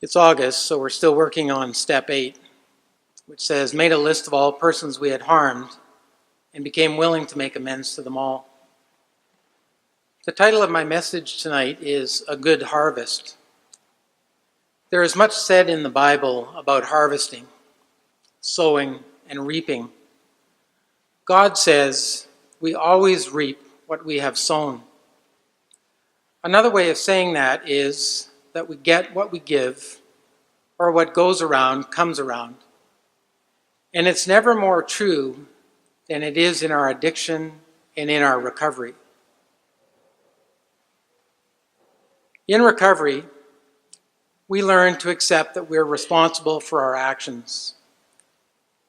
It's August, so we're still working on step 8, which says, made a list of all persons we had harmed and became willing to make amends to them all. The title of my message tonight is A Good Harvest. There is much said in the Bible about harvesting, sowing, and reaping. God says we always reap what we have sown. Another way of saying that is that we get what we give, or what goes around comes around. And it's never more true than it is in our addiction and in our recovery. In recovery, we learn to accept that we're responsible for our actions,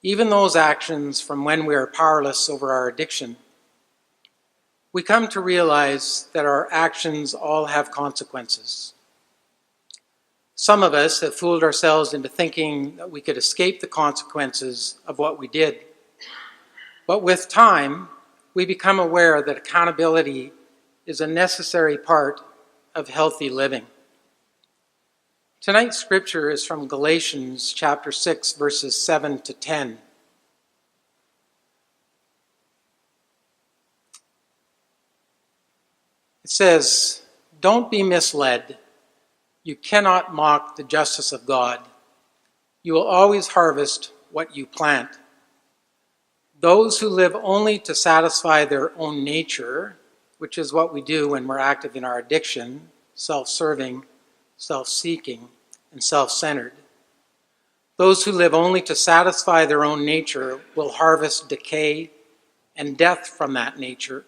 even those actions from when we are powerless over our addiction. We come to realize that our actions all have consequences. Some of us have fooled ourselves into thinking that we could escape the consequences of what we did. But with time, we become aware that accountability is a necessary part of healthy living. Tonight's scripture is from Galatians chapter 6, verses 7 to 10. It says, "Don't be misled. You cannot mock the justice of God. You will always harvest what you plant. Those who live only to satisfy their own nature," which is what we do when we're active in our addiction, self-serving, self-seeking, and self-centered. Those who live only to satisfy their own nature will harvest decay and death from that nature.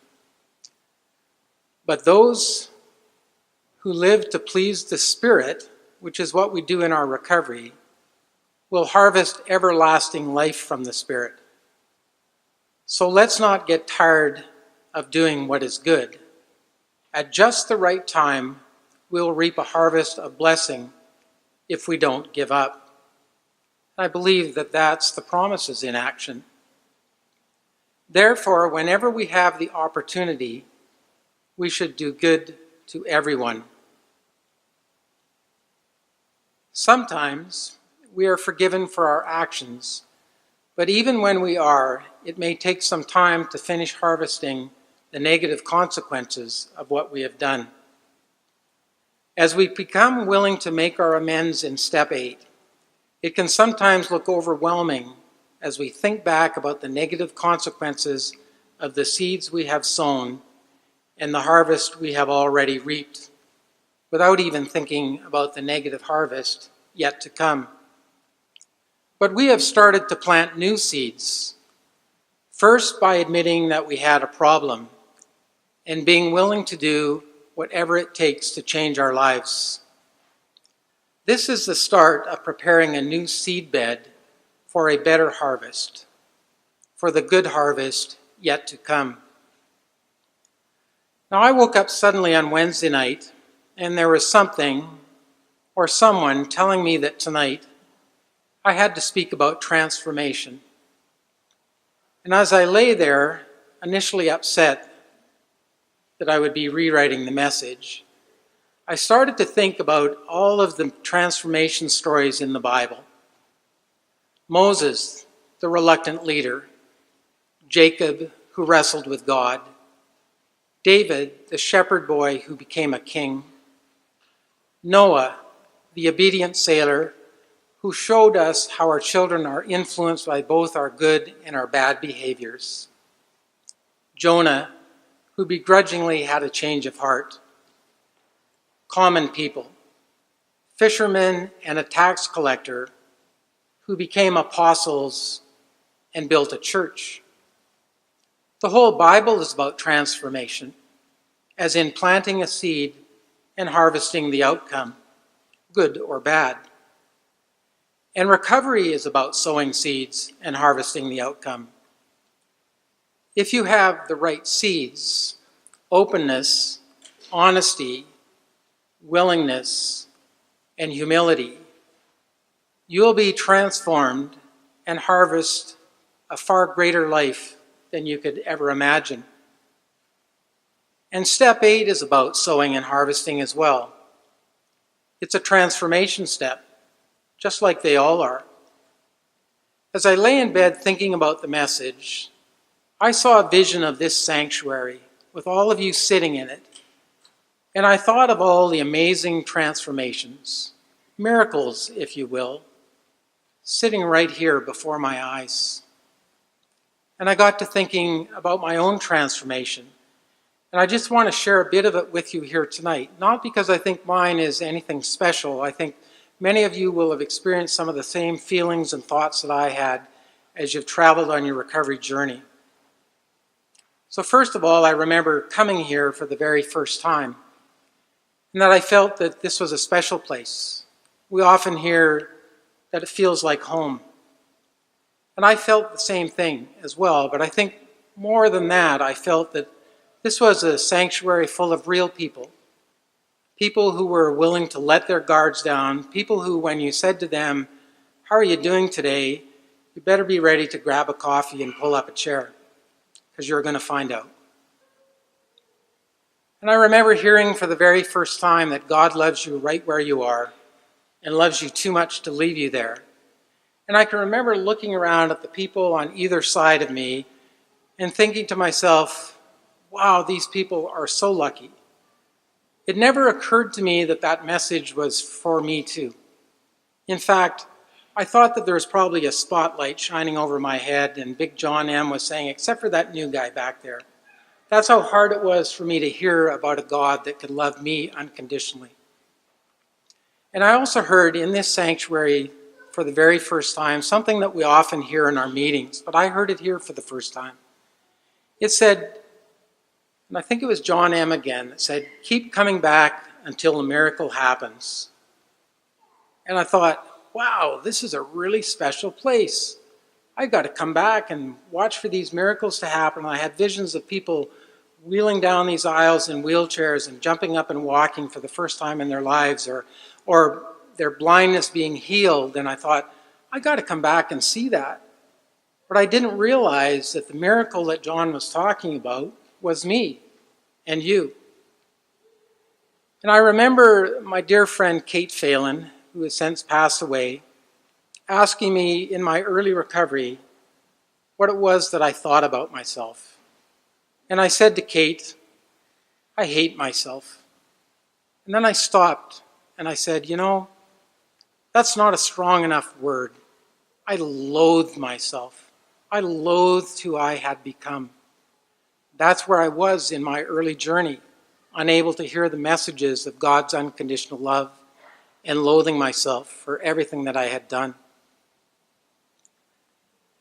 But those who live to please the Spirit, which is what we do in our recovery, will harvest everlasting life from the Spirit. So let's not get tired of doing what is good. At just the right time, we'll reap a harvest of blessing if we don't give up. I believe that that's the promises in action. Therefore, whenever we have the opportunity, we should do good to everyone. Sometimes we are forgiven for our actions, but even when we are, it may take some time to finish harvesting the negative consequences of what we have done. As we become willing to make our amends in step 8, it can sometimes look overwhelming as we think back about the negative consequences of the seeds we have sown and the harvest we have already reaped, without even thinking about the negative harvest yet to come. But we have started to plant new seeds, first by admitting that we had a problem and being willing to do whatever it takes to change our lives. This is the start of preparing a new seed bed for a better harvest, for the good harvest yet to come. Now, I woke up suddenly on Wednesday night, and there was something or someone telling me that tonight I had to speak about transformation. And as I lay there, initially upset that I would be rewriting the message, I started to think about all of the transformation stories in the Bible. Moses, the reluctant leader; Jacob, who wrestled with God; David, the shepherd boy who became a king; Noah, the obedient sailor who showed us how our children are influenced by both our good and our bad behaviors; Jonah, who begrudgingly had a change of heart; common people, fishermen and a tax collector who became apostles and built a church. The whole Bible is about transformation, as in planting a seed and harvesting the outcome, good or bad. And recovery is about sowing seeds and harvesting the outcome. If you have the right seeds, openness, honesty, willingness, and humility, you'll be transformed and harvest a far greater life than you could ever imagine. And step 8 is about sowing and harvesting as well. It's a transformation step. just like they all are. As I lay in bed thinking about the message, I saw a vision of this sanctuary with all of you sitting in it. And I thought of all the amazing transformations, miracles, if you will, sitting right here before my eyes. And I got to thinking about my own transformation. And I just want to share a bit of it with you here tonight, not because I think mine is anything special. I think many of you will have experienced some of the same feelings and thoughts that I had as you've traveled on your recovery journey. So first of all, I remember coming here for the very first time, and that I felt that this was a special place. We often hear that it feels like home. And I felt the same thing as well, but I think more than that, I felt that this was a sanctuary full of real people. People who were willing to let their guards down, people who, when you said to them, "How are you doing today?" you better be ready to grab a coffee and pull up a chair, because you're going to find out. And I remember hearing for the very first time that God loves you right where you are and loves you too much to leave you there. And I can remember looking around at the people on either side of me and thinking to myself, wow, these people are so lucky. It never occurred to me that that message was for me too. In fact, I thought that there was probably a spotlight shining over my head, and Big John M. was saying, except for that new guy back there. That's how hard it was for me to hear about a God that could love me unconditionally. And I also heard in this sanctuary for the very first time something that we often hear in our meetings, but I heard it here for the first time. It said, and I think it was John M. again, that said, keep coming back until a miracle happens. And I thought, wow, this is a really special place. I got to come back and watch for these miracles to happen. I had visions of people wheeling down these aisles in wheelchairs and jumping up and walking for the first time in their lives, or their blindness being healed. And I thought, I got to come back and see that. But I didn't realize that the miracle that John was talking about was me and you. And I remember my dear friend Kate Phelan, who has since passed away, asking me in my early recovery what it was that I thought about myself. And I said to Kate, I hate myself. And then I stopped and I said, you know, that's not a strong enough word. I loathed myself. I loathed who I had become. That's where I was in my early journey, unable to hear the messages of God's unconditional love and loathing myself for everything that I had done.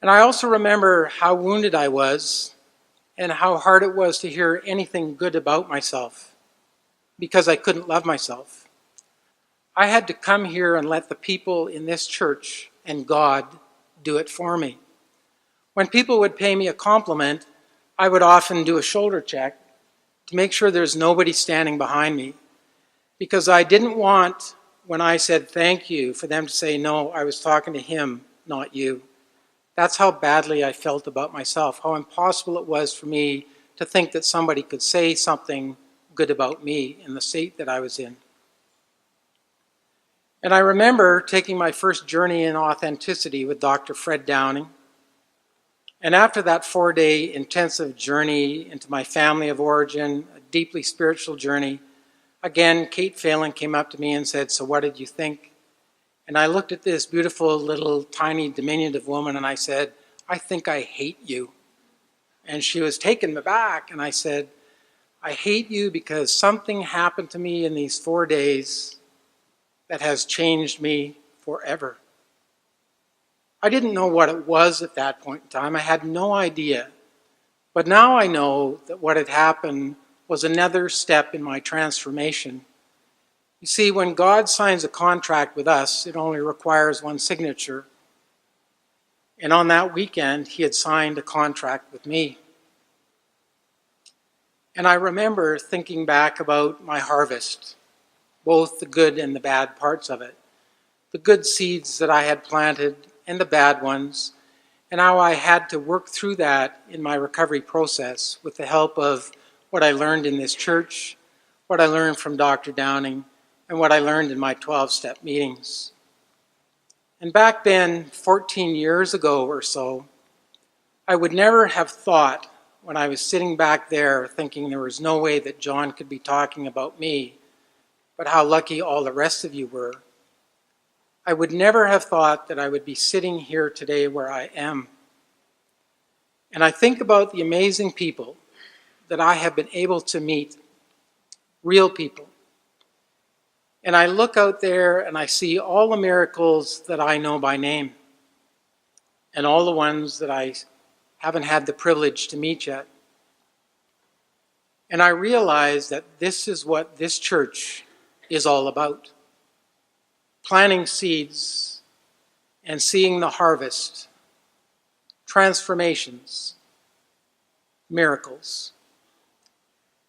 And I also remember how wounded I was and how hard it was to hear anything good about myself because I couldn't love myself. I had to come here and let the people in this church and God do it for me. When people would pay me a compliment, I would often do a shoulder check to make sure there's nobody standing behind me, because I didn't want, when I said thank you, for them to say, no, I was talking to him, not you. That's how badly I felt about myself, how impossible it was for me to think that somebody could say something good about me in the state that I was in. And I remember taking my first journey in authenticity with Dr. Fred Downing. And after that 4-day intensive journey into my family of origin, a deeply spiritual journey, again, Kate Phelan came up to me and said, so what did you think? And I looked at this beautiful little tiny diminutive woman and I said, I think I hate you. And she was taken aback and I said, I hate you because something happened to me in these 4 days that has changed me forever. I didn't know what it was at that point in time. I had no idea. But now I know that what had happened was another step in my transformation. You see, when God signs a contract with us, it only requires one signature. And on that weekend, he had signed a contract with me. And I remember thinking back about my harvest, both the good and the bad parts of it. The good seeds that I had planted and the bad ones, and how I had to work through that in my recovery process with the help of what I learned in this church, what I learned from Dr. Downing, and what I learned in my 12-step meetings. And back then, 14 years ago or so, I would never have thought, when I was sitting back there thinking there was no way that John could be talking about me, but how lucky all the rest of you were, I would never have thought that I would be sitting here today where I am. And I think about the amazing people that I have been able to meet, real people. And I look out there and I see all the miracles that I know by name, and all the ones that I haven't had the privilege to meet yet. And I realize that this is what this church is all about. Planting seeds and seeing the harvest, transformations, miracles.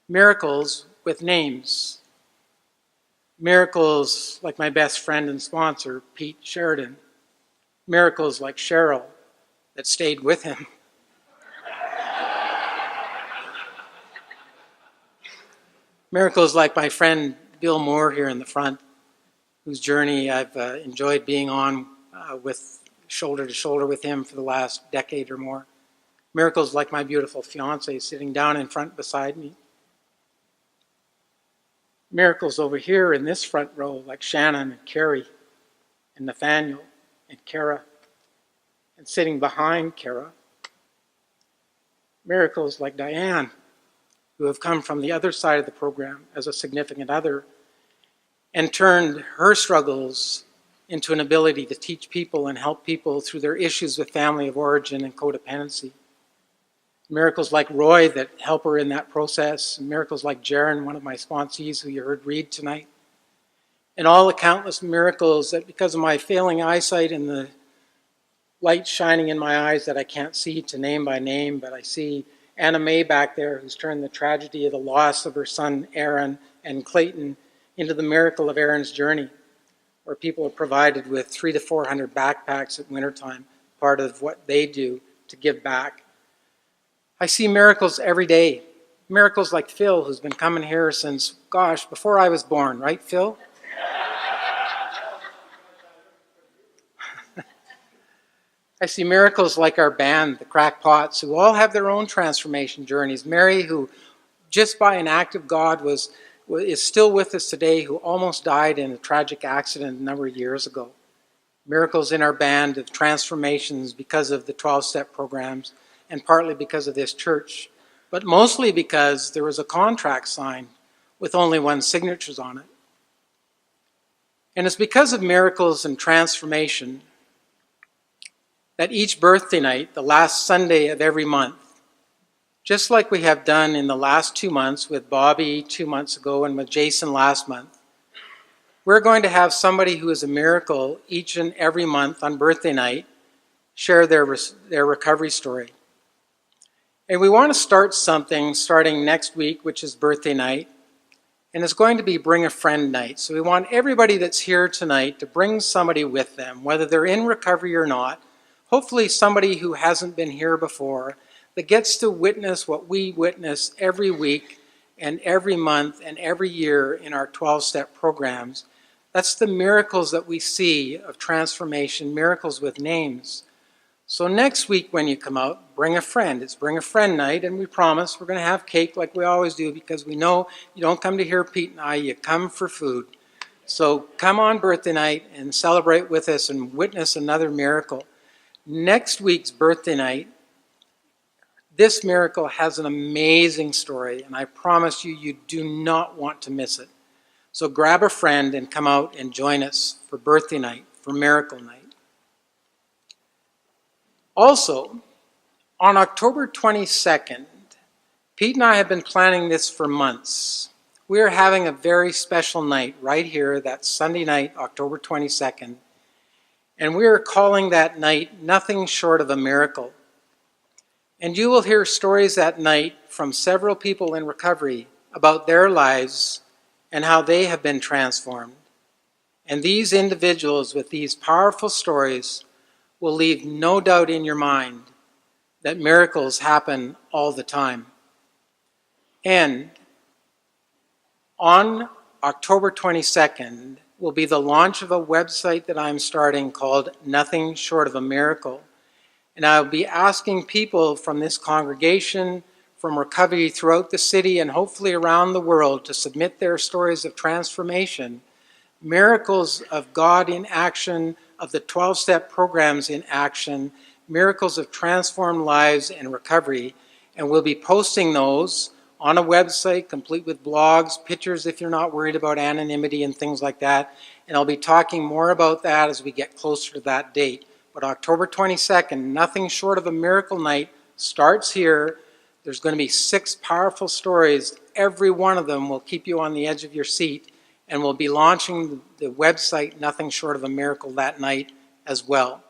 Miracles with names. Miracles like my best friend and sponsor, Pete Sheridan. Miracles like Cheryl that stayed with him. Miracles like my friend Bill Moore here in the front, whose journey I've enjoyed being on with shoulder to shoulder with him for the last decade or more. Miracles like my beautiful fiance sitting down in front beside me. Miracles over here in this front row like Shannon and Carrie and Nathaniel and Kara, and sitting behind Kara. Miracles like Diane, who have come from the other side of the program as a significant other and turned her struggles into an ability to teach people and help people through their issues with family of origin and codependency. Miracles like Roy that help her in that process. Miracles like Jaron, one of my sponsees who you heard read tonight. And all the countless miracles that, because of my failing eyesight and the light shining in my eyes that I can't see to name by name, but I see Anna Mae back there, who's turned the tragedy of the loss of her son Aaron and Clayton into the miracle of Aaron's journey, where people are provided with 300 to 400 backpacks at wintertime, part of what they do to give back. I see miracles every day. Miracles like Phil, who's been coming here since, gosh, before I was born, right, Phil? I see miracles like our band, the Crackpots, who all have their own transformation journeys. Mary, who just by an act of God is still with us today, who almost died in a tragic accident a number of years ago. Miracles in our band of transformations because of the 12-step programs, and partly because of this church, but mostly because there was a contract signed with only one signature on it. And it's because of miracles and transformation that each birthday night, the last Sunday of every month, just like we have done in the last 2 months with Bobby 2 months ago and with Jason last month, we're going to have somebody who is a miracle each and every month on birthday night share their recovery story. And we want to start something starting next week, which is birthday night, and it's going to be Bring a Friend Night. So we want everybody that's here tonight to bring somebody with them, whether they're in recovery or not, hopefully somebody who hasn't been here before, that gets to witness what we witness every week and every month and every year in our 12-step programs. That's the miracles that we see of transformation, miracles with names. So next week when you come out, bring a friend. It's Bring a Friend Night, and we promise we're going to have cake like we always do, because we know you don't come to hear Pete and I, you come for food. So come on birthday night and celebrate with us and witness another miracle. Next week's birthday night, this miracle has an amazing story, and I promise you, you do not want to miss it. So grab a friend and come out and join us for birthday night, for miracle night. Also, on October 22nd, Pete and I have been planning this for months. We are having a very special night right here, that Sunday night, October 22nd, and we are calling that night Nothing Short of a Miracle. And you will hear stories that night from several people in recovery about their lives and how they have been transformed. And these individuals with these powerful stories will leave no doubt in your mind that miracles happen all the time. And on October 22nd, will be the launch of a website that I'm starting called Nothing Short of a Miracle. And I'll be asking people from this congregation, from recovery throughout the city and hopefully around the world to submit their stories of transformation, miracles of God in action, of the 12-step programs in action, miracles of transformed lives and recovery. And we'll be posting those on a website complete with blogs, pictures if you're not worried about anonymity and things like that. And I'll be talking more about that as we get closer to that date. But October 22nd, Nothing Short of a Miracle Night starts here. There's going to be 6 powerful stories. Every one of them will keep you on the edge of your seat. And we'll be launching the website Nothing Short of a Miracle that night as well.